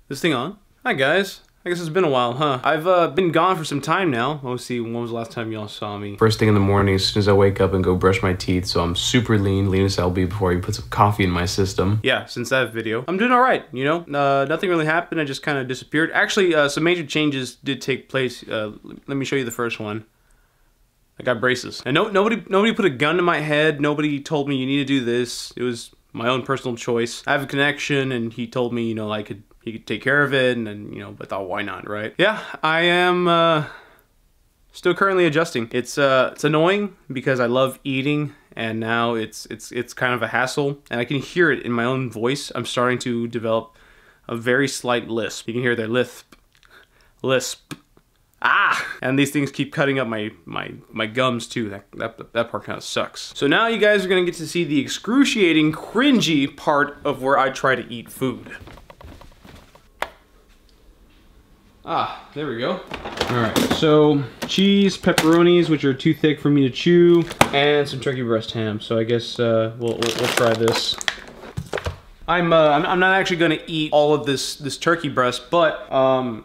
This thing on? Hi guys. I guess it's been a while, huh? I've been gone for some time now. Let's see, when was the last time y'all saw me? First thing in the morning, as soon as I wake up and go brush my teeth, so I'm super lean as I'll be before I put some coffee in my system. Yeah, since that video, I'm doing all right, you know? Nothing really happened, I just kind of disappeared. Actually, some major changes did take place. Let me show you the first one. I got braces. And nobody put a gun to my head. Nobody told me you need to do this. It was my own personal choice. I have a connection, and he told me, you know, he could take care of it, and then, you know, but I thought, why not, right? Yeah, I am still currently adjusting. It's annoying because I love eating, and now it's kind of a hassle, and I can hear it in my own voice. I'm starting to develop a very slight lisp. You can hear the lisp. Ah! And these things keep cutting up my gums too. That part kind of sucks. So now you guys are gonna get to see the excruciating, cringy part of where I try to eat food. Ah, there we go. All right, so cheese, pepperonis, which are too thick for me to chew, and some turkey breast ham. So I guess we'll try this. I'm not actually gonna eat all of this turkey breast, but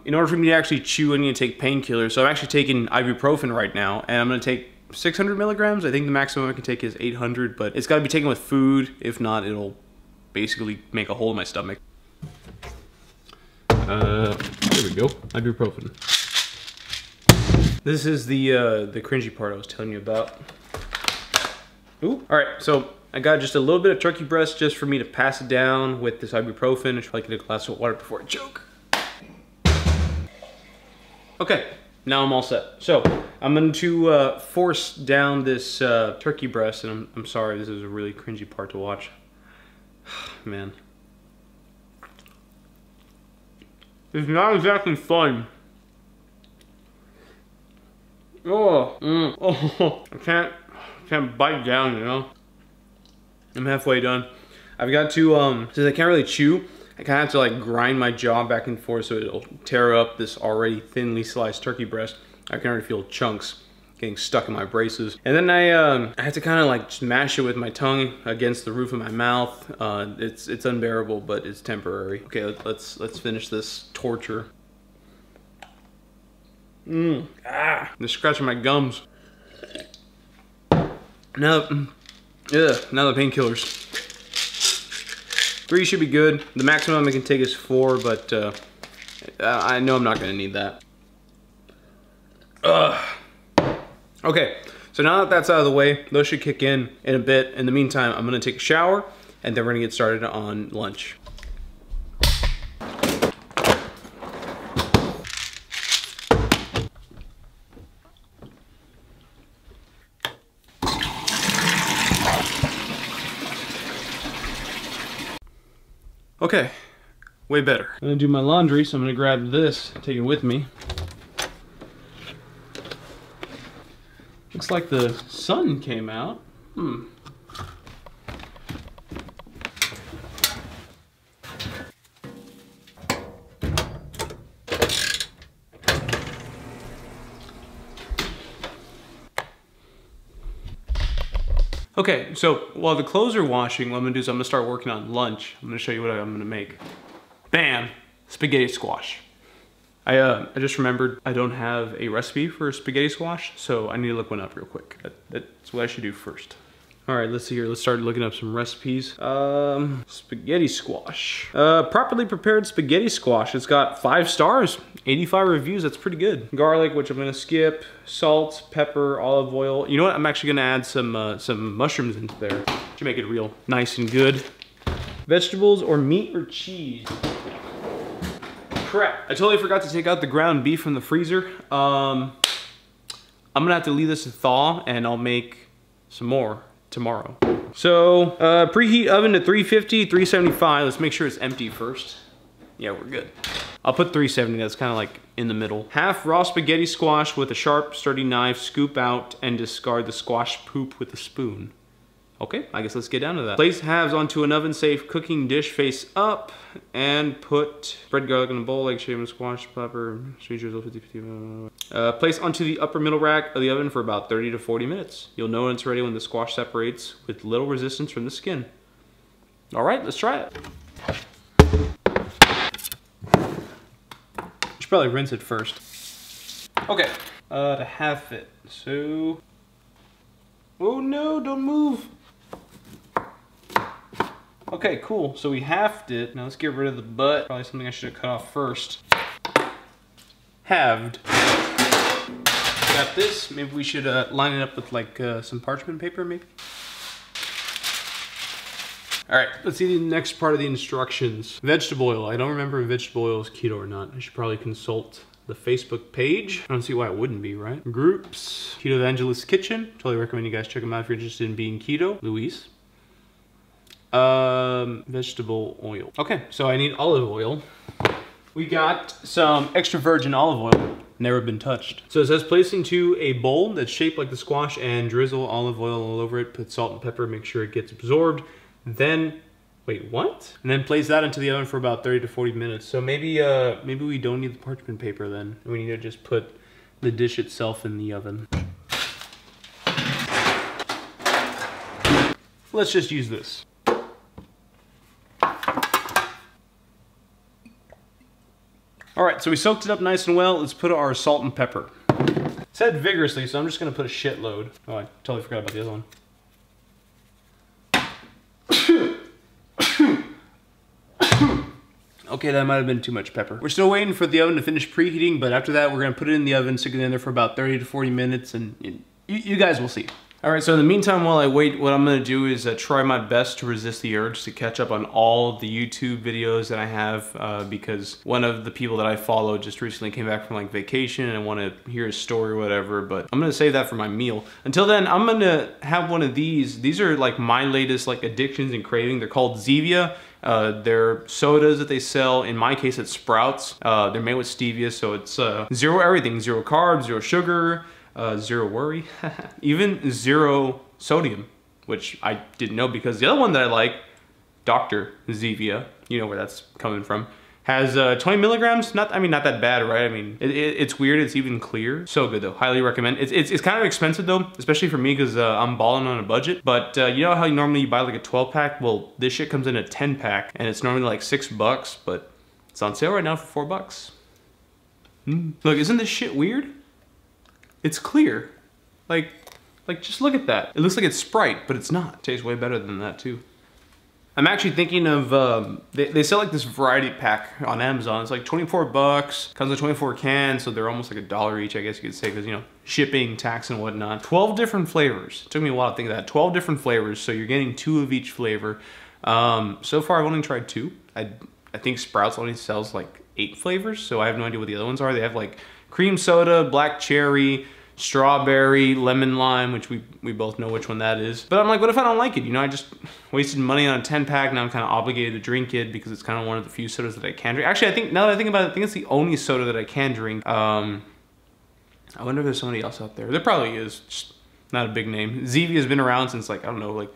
in order for me to actually chew, I need to take painkillers. So I'm actually taking ibuprofen right now, and I'm gonna take 600 milligrams. I think the maximum I can take is 800, but it's gotta be taken with food. If not, it'll basically make a hole in my stomach. There we go, ibuprofen. This is the cringy part I was telling you about. Ooh, all right, so I got just a little bit of turkey breast just for me to pass it down with this ibuprofen. I should probably get a glass of water before I choke. Okay, now I'm all set. So I'm going to force down this turkey breast, and I'm sorry, this is a really cringy part to watch. Man. It's not exactly fun. I can't bite down, you know? I'm halfway done. I've got to, since I can't really chew, I kind of have to like grind my jaw back and forth so it'll tear up this already thinly sliced turkey breast. I can already feel chunks getting stuck in my braces. And then I have to kind of like smash it with my tongue against the roof of my mouth. It's unbearable, but it's temporary. Okay, let's finish this torture. They're scratching my gums. Now the painkillers. 3 should be good. The maximum I can take is 4, but I know I'm not gonna need that. Okay, so now that that's out of the way, those should kick in a bit. In the meantime, I'm gonna take a shower, and then we're gonna get started on lunch. Okay, way better. I'm gonna do my laundry, so I'm gonna grab this, take it with me. Looks like the sun came out. Okay, so while the clothes are washing, what I'm gonna do is I'm gonna start working on lunch. I'm gonna show you what I'm gonna make. Bam! Spaghetti squash. I just remembered I don't have a recipe for spaghetti squash, so I need to look one up real quick. That's what I should do first. All right, let's see here. Let's start looking up some recipes. Spaghetti squash. Properly prepared spaghetti squash. It's got 5 stars, 85 reviews. That's pretty good. Garlic, which I'm gonna skip. Salt, pepper, olive oil. You know what? I'm actually gonna add some mushrooms into there to make it real nice and good. Vegetables or meat or cheese. Crap, I totally forgot to take out the ground beef from the freezer. I'm gonna have to leave this to thaw, and I'll make some more tomorrow. So, preheat oven to 350, 375. Let's make sure it's empty first. Yeah, we're good. I'll put 370, that's kind of like in the middle. Half raw spaghetti squash with a sharp, sturdy knife, scoop out and discard the squash poop with a spoon. Okay, I guess let's get down to that. Place halves onto an oven-safe cooking dish face up, and put bread, garlic in a bowl, egg shaving, squash, pepper, sweet drizzle, 50-50. Place onto the upper middle rack of the oven for about 30 to 40 minutes. You'll know when it's ready when the squash separates with little resistance from the skin. All right, let's try it. probably rinse it first. Okay, to half it. So, oh no, don't move. Okay, cool. So we halved it. Now let's get rid of the butt. Probably something I should have cut off first. Halved. Got this. Maybe we should line it up with like some parchment paper, maybe. All right, let's see the next part of the instructions. Vegetable oil. I don't remember if vegetable oil is keto or not. I should probably consult the Facebook page. I don't see why it wouldn't be, right? Groups. Keto Evangelist Kitchen. Totally recommend you guys check them out if you're interested in being keto. Luis. Vegetable oil. Okay, so I need olive oil. We got some extra virgin olive oil. Never been touched. So it says place into a bowl that's shaped like the squash and drizzle olive oil all over it. Put salt and pepper, make sure it gets absorbed. Then, wait, what? And then place that into the oven for about 30 to 40 minutes. So maybe we don't need the parchment paper then. We need to just put the dish itself in the oven. Let's just use this. All right, so we soaked it up nice and well. Let's put our salt and pepper. It said vigorously, so I'm just gonna put a shitload. Oh, I totally forgot about the other one. Okay, that might have been too much pepper. We're still waiting for the oven to finish preheating, but after that, we're gonna put it in the oven, stick it in there for about 30 to 40 minutes, and you guys will see. All right, so in the meantime, while I wait, what I'm gonna do is try my best to resist the urge to catch up on all the YouTube videos that I have, because one of the people that I follow just recently came back from like vacation and I wanna hear his story or whatever, but I'm gonna save that for my meal. Until then, I'm gonna have one of these. These are like my latest like addictions and craving. They're called Zevia. They're sodas that they sell. In my case, it's Sprouts. They're made with stevia, so it's zero everything, zero carbs, zero sugar, zero worry, even zero sodium, which I didn't know because the other one that I like, Dr. Zevia, you know where that's coming from, has 20 milligrams. Not that bad, right? I mean, it's weird. It's even clear. So good though. Highly recommend. It's kind of expensive though, especially for me because I'm balling on a budget. But you know how normally you buy like a 12 pack? Well, this shit comes in a 10 pack and it's normally like $6, but it's on sale right now for $4. Look, isn't this shit weird? It's clear. Like just look at that. It looks like it's Sprite, but it's not. It tastes way better than that too. I'm actually thinking of, they sell like this variety pack on Amazon. It's like 24 bucks, comes with 24 cans, so they're almost like $1 each, I guess you could say, because you know, shipping, tax and whatnot. 12 different flavors. It took me a while to think of that. 12 different flavors, so you're getting 2 of each flavor. So far I've only tried 2. I think Sprouts only sells like 8 flavors, so I have no idea what the other ones are. They have like cream soda, black cherry, strawberry, lemon lime, which we both know which one that is. But I'm like, what if I don't like it? You know, I just wasted money on a 10 pack. Now I'm kind of obligated to drink it because it's kind of one of the few sodas that I can drink. Actually, I think now that I think about it, I think it's the only soda that I can drink. I wonder if there's somebody else out there. There probably is, just not a big name. Zevia has been around since like, I don't know, like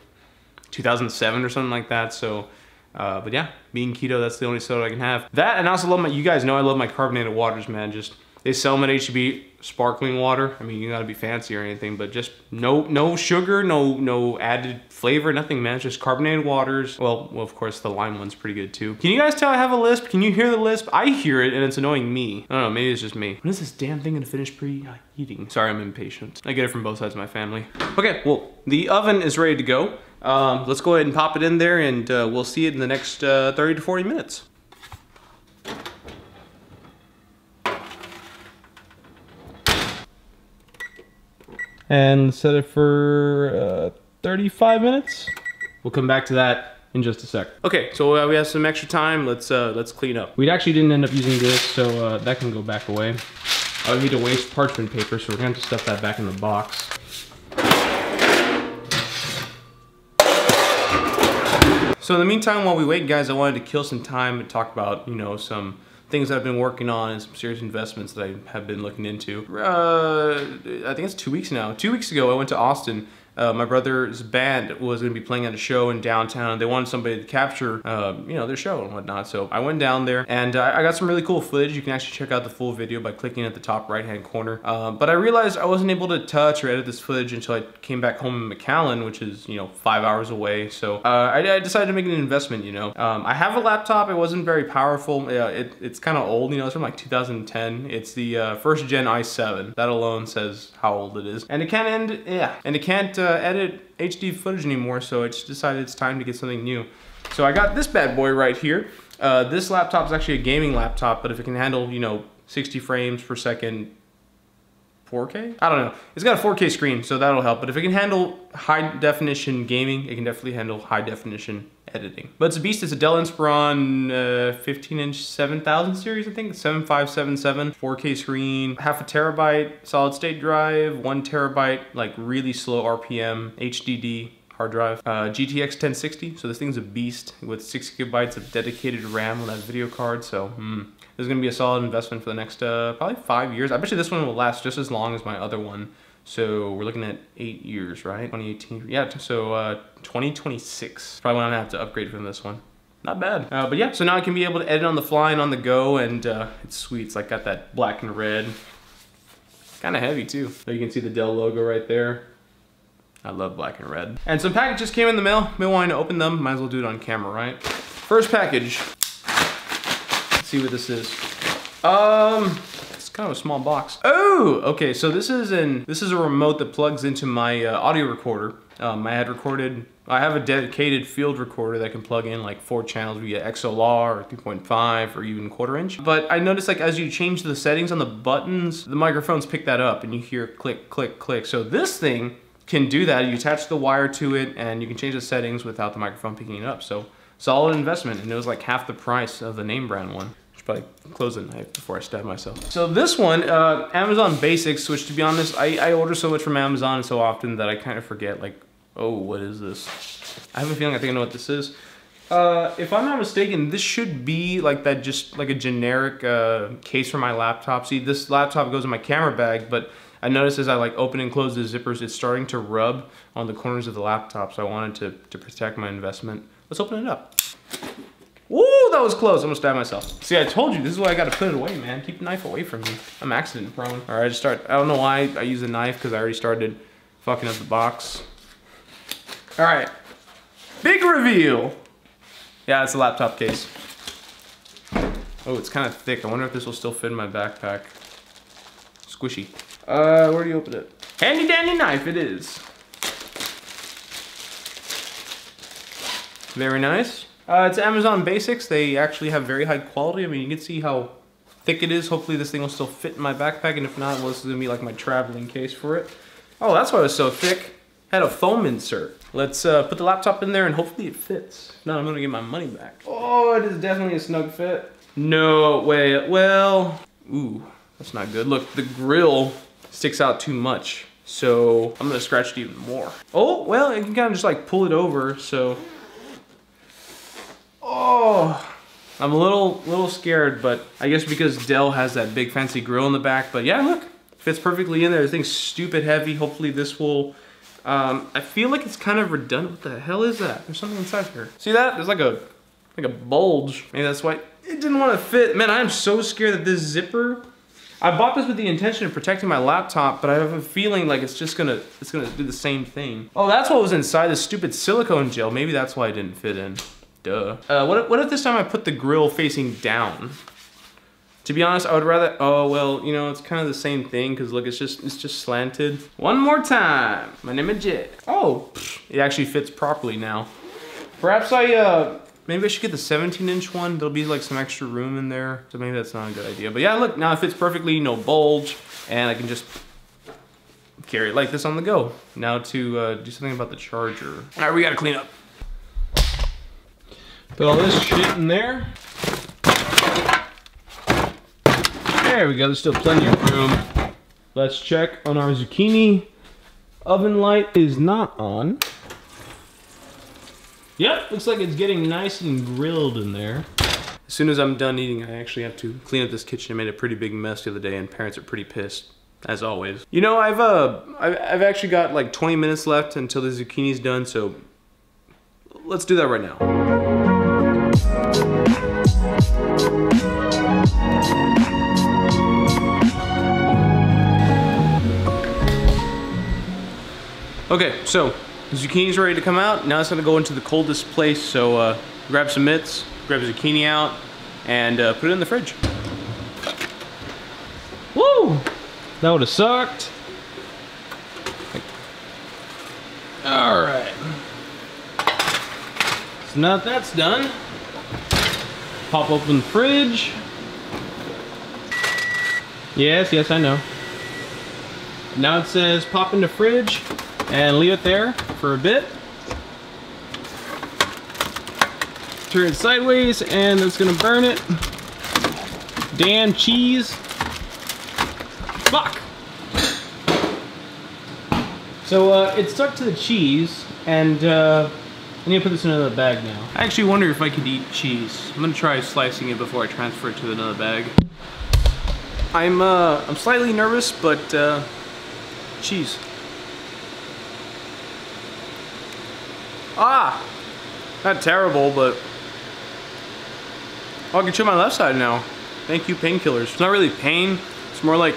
2007 or something like that. So, but yeah, being keto, that's the only soda I can have. That, and I also love you guys know I love my carbonated waters, man. Just, they sell them at H-E-B sparkling water. I mean, you gotta be fancy or anything, but just no sugar, no added flavor, nothing, man. It's just carbonated waters. Well, of course, the lime one's pretty good too. Can you guys tell I have a lisp? Can you hear the lisp? I hear it and it's annoying me. I don't know, maybe it's just me. When is this damn thing gonna finish preheating? Sorry, I'm impatient. I get it from both sides of my family. Okay, well, the oven is ready to go. Let's go ahead and pop it in there and we'll see it in the next 30 to 40 minutes. And set it for 35 minutes. We'll come back to that in just a sec. Okay, so we have some extra time. Let's clean up. We actually didn't end up using this, so that can go back away. I would need to waste parchment paper, so we're gonna have to stuff that back in the box. So in the meantime, while we wait, guys, I wanted to kill some time and talk about, you know, some things that I've been working on and some serious investments that I have been looking into. I think it's 2 weeks now. 2 weeks ago, I went to Austin My brother's band was going to be playing at a show in downtown. They wanted somebody to capture, you know, their show and whatnot. So I went down there and I got some really cool footage. You can actually check out the full video by clicking at the top right-hand corner. But I realized I wasn't able to touch or edit this footage until I came back home in McAllen, which is, you know, 5 hours away. So I decided to make an investment, you know. I have a laptop. It wasn't very powerful. It's kind of old, you know, it's from like 2010. It's the first gen i7. That alone says how old it is. And it can't edit HD footage anymore, so I just decided it's time to get something new. So I got this bad boy right here. This laptop is actually a gaming laptop, but if it can handle, you know, 60 frames per second, 4K? I don't know. It's got a 4K screen, so that'll help. But if it can handle high definition gaming, it can definitely handle high definition editing. But it's a beast. It's a Dell Inspiron 15-inch 7000 series, I think. 7577, 4K screen, half a terabyte solid state drive, 1 terabyte, like really slow RPM, HDD hard drive, GTX 1060. So this thing's a beast with 6 gigabytes of dedicated RAM on that video card. So this is gonna be a solid investment for the next probably 5 years. I bet you this one will last just as long as my other one. So we're looking at 8 years, right? 2018, yeah, so 2026. Probably when I'm gonna have to upgrade from this one. Not bad. But yeah, so now I can be able to edit on the fly and on the go, and it's sweet. It's like got that black and red. Kind of heavy too. So you can see the Dell logo right there. I love black and red. And some packages came in the mail. Been wanting to open them. Might as well do it on camera, right? First package. Let's see what this is. It's kind of a small box. Oh, okay. So this is a remote that plugs into my audio recorder. I have a dedicated field recorder that can plug in like 4 channels via XLR or 3.5 or even 1/4 inch. But I noticed like as you change the settings on the buttons, the microphones pick that up and you hear click, click, click. So this thing can do that. You attach the wire to it and you can change the settings without the microphone picking it up. So solid investment, and it was like half the price of the name brand one. Should probably close the knife before I stab myself. So this one, Amazon Basics, which to be honest, I order so much from Amazon so often that I kind of forget like, oh, what is this? I have a feeling I think I know what this is. If I'm not mistaken, this should be like that, just like a generic case for my laptop. See, this laptop goes in my camera bag, but I noticed as I like open and close the zippers, it's starting to rub on the corners of the laptop, so I wanted to protect my investment. Let's open it up. Woo, that was close. I'm gonna stab myself. See, I told you, this is why I gotta put it away, man. Keep the knife away from me. I'm accident prone. All right, I don't know why I use a knife, because I already started fucking up the box. All right, big reveal. Yeah, it's a laptop case. Oh, it's kind of thick. I wonder if this will still fit in my backpack. Squishy. Where do you open it? Handy dandy knife it is. Very nice. It's Amazon Basics. They actually have very high quality. I mean, you can see how thick it is. Hopefully this thing will still fit in my backpack, and if not, well, this is gonna be like my traveling case for it. Oh, that's why it was so thick. Had a foam insert. Let's put the laptop in there and hopefully it fits. If not, I'm gonna get my money back. Oh, it is definitely a snug fit. No way, well, ooh, that's not good. Look, the grill sticks out too much, so I'm gonna scratch it even more. Oh, well, you can kind of just like pull it over, so. Oh, I'm a little scared, but I guess because Dell has that big fancy grill in the back, but yeah, look, fits perfectly in there. The thing's stupid heavy. Hopefully this will, I feel like it's kind of redundant. What the hell is that? There's something inside here. See that? There's like a bulge. Maybe that's why it didn't want to fit. Man, I am so scared that this zipper, I bought this with the intention of protecting my laptop, but I have a feeling like it's gonna do the same thing. Oh, that's what was inside this stupid silicone gel. Maybe that's why it didn't fit in. Duh. What if this time I put the grill facing down? To be honest, I would rather, oh, well, you know, it's kind of the same thing, because look, it's just slanted. One more time, my name is Jet. Oh, it actually fits properly now. Perhaps maybe I should get the 17-inch one. There'll be like some extra room in there, so maybe that's not a good idea. But yeah, look, now it fits perfectly, no bulge, and I can just carry it like this on the go. Now to do something about the charger. All right, we gotta clean up. Put all this shit in there. There we go, there's still plenty of room. Let's check on our zucchini. Oven light is not on. Yep, looks like it's getting nice and grilled in there. As soon as I'm done eating, I actually have to clean up this kitchen. I made a pretty big mess the other day and parents are pretty pissed. as always. You know, I've actually got like 20 minutes left until the zucchini's done, so let's do that right now. Okay, so the zucchini's ready to come out. Now it's gonna go into the coldest place, so grab some mitts, grab the zucchini out, and put it in the fridge. Woo! That would've sucked. All right. So now that that's done, pop open the fridge. Yes, I know. Now it says pop in the fridge and leave it there for a bit. Turn it sideways and it's gonna burn it. Damn cheese. Fuck! So it's stuck to the cheese, and I need to put this in another bag now. I actually wonder if I could eat cheese. I'm gonna try slicing it before I transfer it to another bag. I'm slightly nervous, but cheese. Ah! Not terrible, but oh, I can chew my left side now. Thank you, painkillers. It's not really pain, it's more like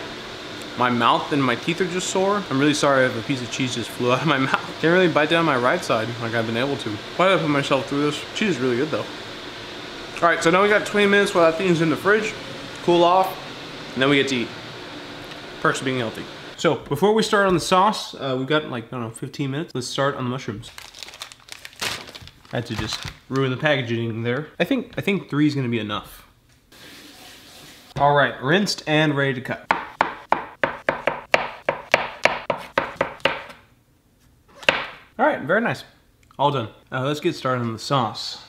my mouth and my teeth are just sore. I'm really sorry if a piece of cheese just flew out of my mouth. Can't really bite down my right side like I've been able to. Why did I put myself through this? Cheese is really good though. All right, so now we got 20 minutes while that thing's in the fridge, cool off, and then we get to eat. Perks of being healthy. So before we start on the sauce, we've got like, I don't know, 15 minutes. Let's start on the mushrooms. I had to just ruin the packaging there. I think 3 is gonna be enough. All right, rinsed and ready to cut. All right, very nice. All done. Let's get started on the sauce.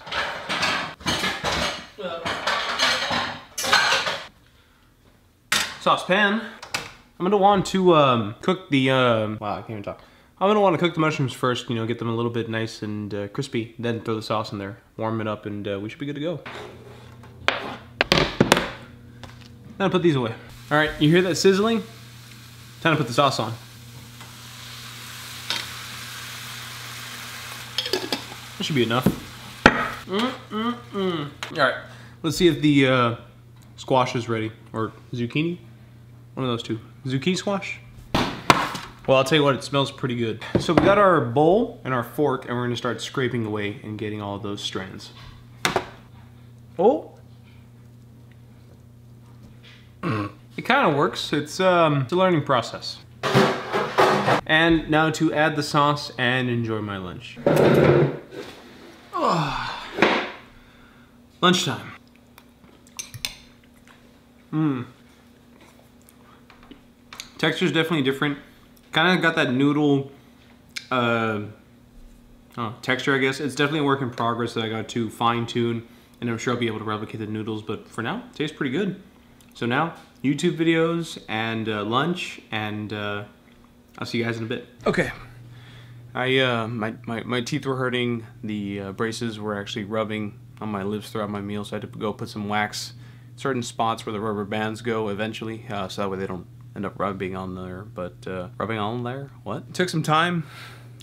Saucepan. I'm gonna want to cook the, wow, I can't even talk. I'm gonna want to cook the mushrooms first, you know, get them a little bit nice and crispy, then throw the sauce in there, warm it up, and we should be good to go. Now put these away. All right, you hear that sizzling? Time to put the sauce on. That should be enough. All right, let's see if the squash is ready, or zucchini. One of those two. Zucchini squash? Well, I'll tell you what, it smells pretty good. So we got our bowl and our fork, and we're gonna start scraping away and getting all of those strands. Oh. It kind of works. It's a learning process. And now to add the sauce and enjoy my lunch. Oh. Lunchtime. Texture's definitely different. Kind of got that noodle texture, I guess. It's definitely a work in progress that I got to fine tune, and I'm sure I'll be able to replicate the noodles, but for now, it tastes pretty good. So now, YouTube videos and lunch, and I'll see you guys in a bit. Okay. My teeth were hurting. The braces were actually rubbing on my lips throughout my meal, so I had to go put some wax certain spots where the rubber bands go eventually, so that way they don't end up rubbing on there. But rubbing on there? What? It took some time.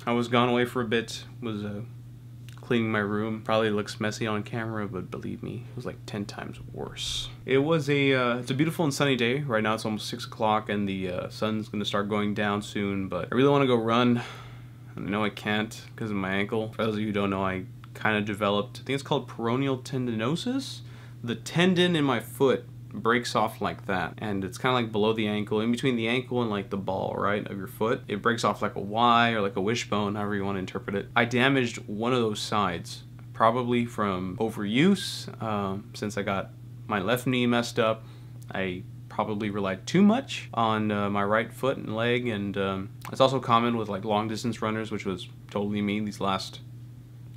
I was gone away for a bit. Was cleaning my room. Probably looks messy on camera, but believe me, it was like 10 times worse. It was it's a beautiful and sunny day. Right now it's almost 6 o'clock and the sun's gonna start going down soon, but I really wanna go run. I know I can't because of my ankle. For those of you who don't know, I kind of developed, I think it's called peroneal tendinosis. The tendon in my foot breaks off like that, and it's kind of like below the ankle, in between the ankle and like the ball, right, of your foot. It breaks off like a Y or like a wishbone, however you want to interpret it. I damaged one of those sides, probably from overuse. Since I got my left knee messed up, I probably relied too much on my right foot and leg, and it's also common with like long distance runners, which was totally me these last,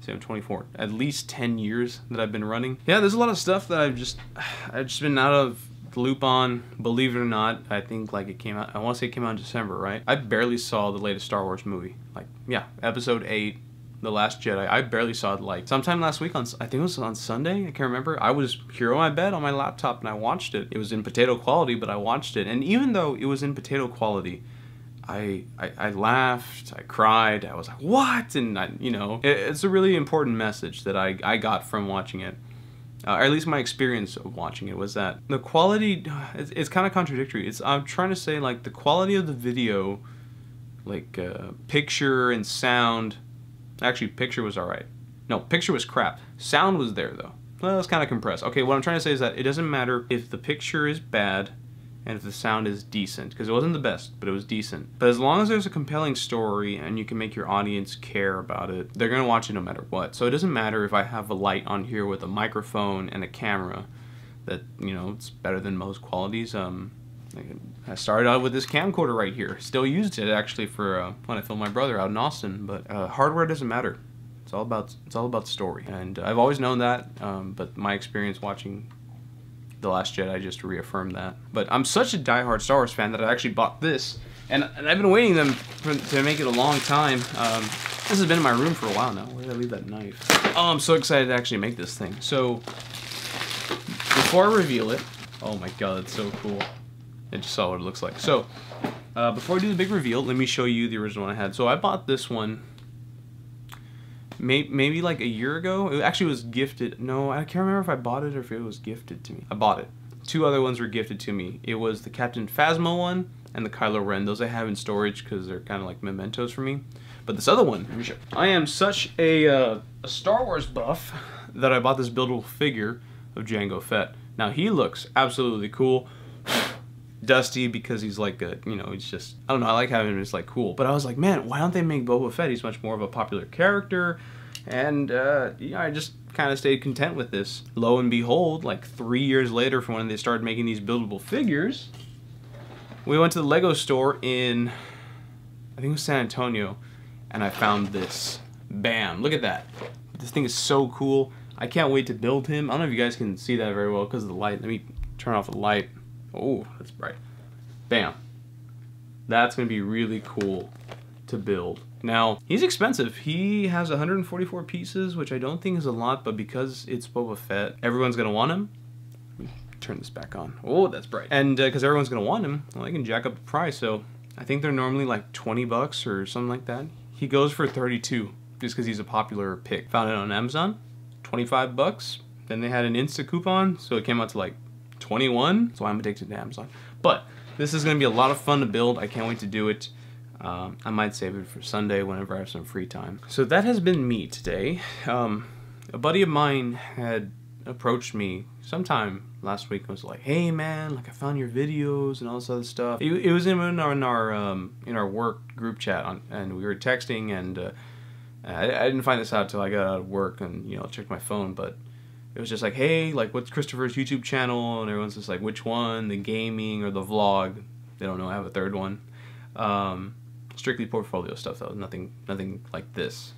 say I'm 24, at least 10 years that I've been running. Yeah, there's a lot of stuff that I've just been out of the loop on. Believe it or not, I think like it came out, I want to say it came out in December, right? I barely saw the latest Star Wars movie. Like, yeah, episode 8, The Last Jedi. I barely saw it like sometime last week on, I think it was on Sunday, I can't remember. I was here on my bed on my laptop and I watched it. It was in potato quality, but I watched it. And even though it was in potato quality, I laughed, I cried, I was like, what? And it's a really important message that I got from watching it. Or at least my experience of watching it was that the quality, it's kind of contradictory. I'm trying to say, like, the quality of the video, like picture and sound, actually picture was alright. No, picture was crap. Sound was there though. Well, it's kind of compressed. Okay, what I'm trying to say is that it doesn't matter if the picture is bad and if the sound is decent, because it wasn't the best, but it was decent. But as long as there's a compelling story and you can make your audience care about it, they're gonna watch it no matter what. So it doesn't matter if I have a light on here with a microphone and a camera, that, it's better than most qualities. I started out with this camcorder right here. Still used it actually for when I filmed my brother out in Austin. But hardware doesn't matter. It's all about story. And I've always known that. But my experience watching The Last Jedi just reaffirmed that. But I'm such a diehard Star Wars fan that I actually bought this, and I've been waiting to make it a long time. This has been in my room for a while now. Where did I leave that knife? Oh, I'm so excited to actually make this thing. So before I reveal it, oh my god, that's so cool. I just saw what it looks like. So, before I do the big reveal, let me show you the original one I had. So I bought this one maybe like a year ago. It actually was gifted. No, I can't remember if I bought it or if it was gifted to me. I bought it. 2 other ones were gifted to me. It was the Captain Phasma one and the Kylo Ren. Those I have in storage because they're kind of like mementos for me. But this other one, let me show you. I am such a Star Wars buff that I bought this buildable figure of Jango Fett. Now he looks absolutely cool. Dusty because he's like he's just, I don't know, I like having him just like cool. But I was like, man, why don't they make Boba Fett? He's much more of a popular character. And I just kind of stayed content with this. Lo and behold, like 3 years later from when they started making these buildable figures, we went to the Lego store in, I think it was San Antonio, and I found this. Bam, look at that. This thing is so cool. I can't wait to build him. I don't know if you guys can see that very well because of the light. Let me turn off the light. Oh, that's bright. Bam. That's going to be really cool to build. Now, he's expensive. He has 144 pieces, which I don't think is a lot, but because it's Boba Fett, everyone's going to want him. Let me turn this back on. Oh, that's bright. And because everyone's going to want him, well, I can jack up the price. So I think they're normally like 20 bucks or something like that. He goes for 32 just because he's a popular pick. Found it on Amazon, 25 bucks. Then they had an Insta coupon, so it came out to like 21, so I'm addicted to Amazon. But this is going to be a lot of fun to build. I can't wait to do it. I might save it for Sunday whenever I have some free time. So that has been me today. A buddy of mine had approached me sometime last week and was like, hey man, like I found your videos and all this other stuff. It was in our work group chat and we were texting, and I didn't find this out till I got out of work and checked my phone, but it was just like, hey, like, what's Christopher's YouTube channel? And everyone's just like, which one? The gaming or the vlog? They don't know I have a third one. Strictly portfolio stuff, though. Nothing like this.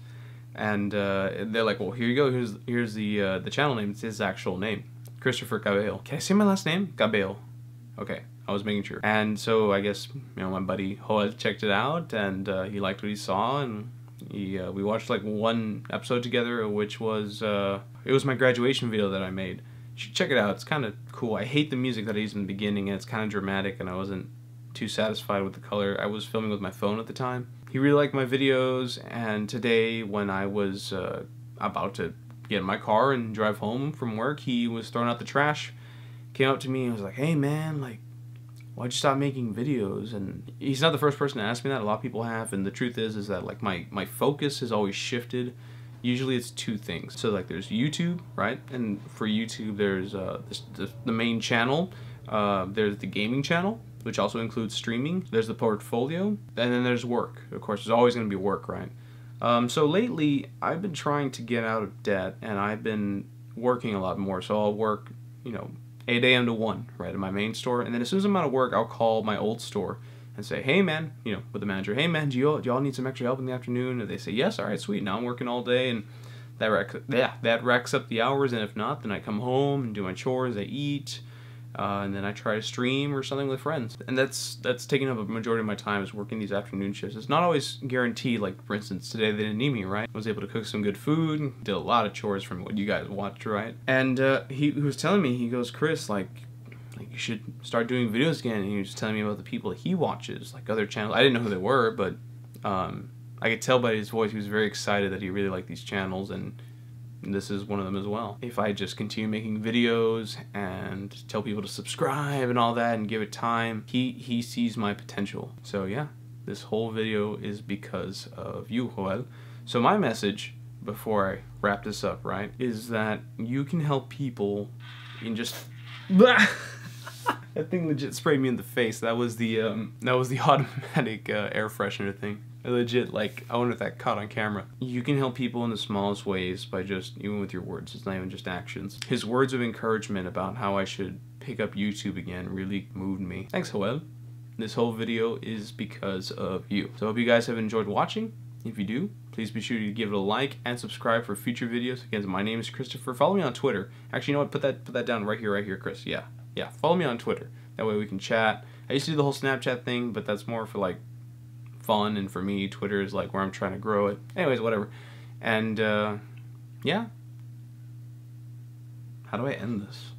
And they're like, well, here you go. Here's the channel name. It's his actual name, Christopher Cabello. Can I say my last name? Cabello. Okay, I was making sure. And so I guess my buddy Hoa checked it out, and he liked what he saw, and we watched like one episode together, which was it was my graduation video that I made. You should check it out. It's kind of cool. I hate the music that I used in the beginning, and it's kind of dramatic, and I wasn't too satisfied with the color. I was filming with my phone at the time. He really liked my videos, and today when I was about to get in my car and drive home from work, he was throwing out the trash, came up to me and was like, hey man, like, why'd you stop making videos? And he's not the first person to ask me that. A lot of people have, and the truth is that like my focus has always shifted. Usually it's 2 things. So like there's YouTube, right? And for YouTube there's the main channel, there's the gaming channel, which also includes streaming, there's the portfolio, and then there's work. Of course, there's always going to be work, right? So lately I've been trying to get out of debt, and I've been working a lot more. So I'll work 8 a.m. to 1, right, at my main store, and then as soon as I'm out of work, I'll call my old store and say, hey man, with the manager, hey man, do y'all need some extra help in the afternoon? And they say, yes, all right, sweet. Now I'm working all day, and that racks up the hours, and if not, then I come home and do my chores, I eat, and then I try to stream or something with friends. And that's taking up a majority of my time, is working these afternoon shifts. It's not always guaranteed. Like, for instance, today they didn't need me, right? I was able to cook some good food, did a lot of chores from what you guys watched, right? And he was telling me, he goes, Chris, like you should start doing videos again. And he was telling me about the people that he watches, like other channels. I didn't know who they were, but I could tell by his voice he was very excited that he really liked these channels, and this is one of them as well. If I just continue making videos and tell people to subscribe and all that and give it time, he sees my potential. So yeah, this whole video is because of you, Joel. So my message, before I wrap this up, right, is that you can help people in just... That thing legit sprayed me in the face. That was the automatic air freshener thing. Legit, like, I wonder if that caught on camera. You can help people in the smallest ways by just, even with your words, it's not even just actions. His words of encouragement about how I should pick up YouTube again really moved me. Thanks, Joel. This whole video is because of you. So I hope you guys have enjoyed watching. If you do, please be sure to give it a like and subscribe for future videos. Again, my name is Christopher. Follow me on Twitter. Actually, you know what? Put that down right here, Chris. Yeah. Follow me on Twitter. That way we can chat. I used to do the whole Snapchat thing, but that's more for like fun, and for me, Twitter is like where I'm trying to grow it. Anyways, whatever. And yeah. How do I end this?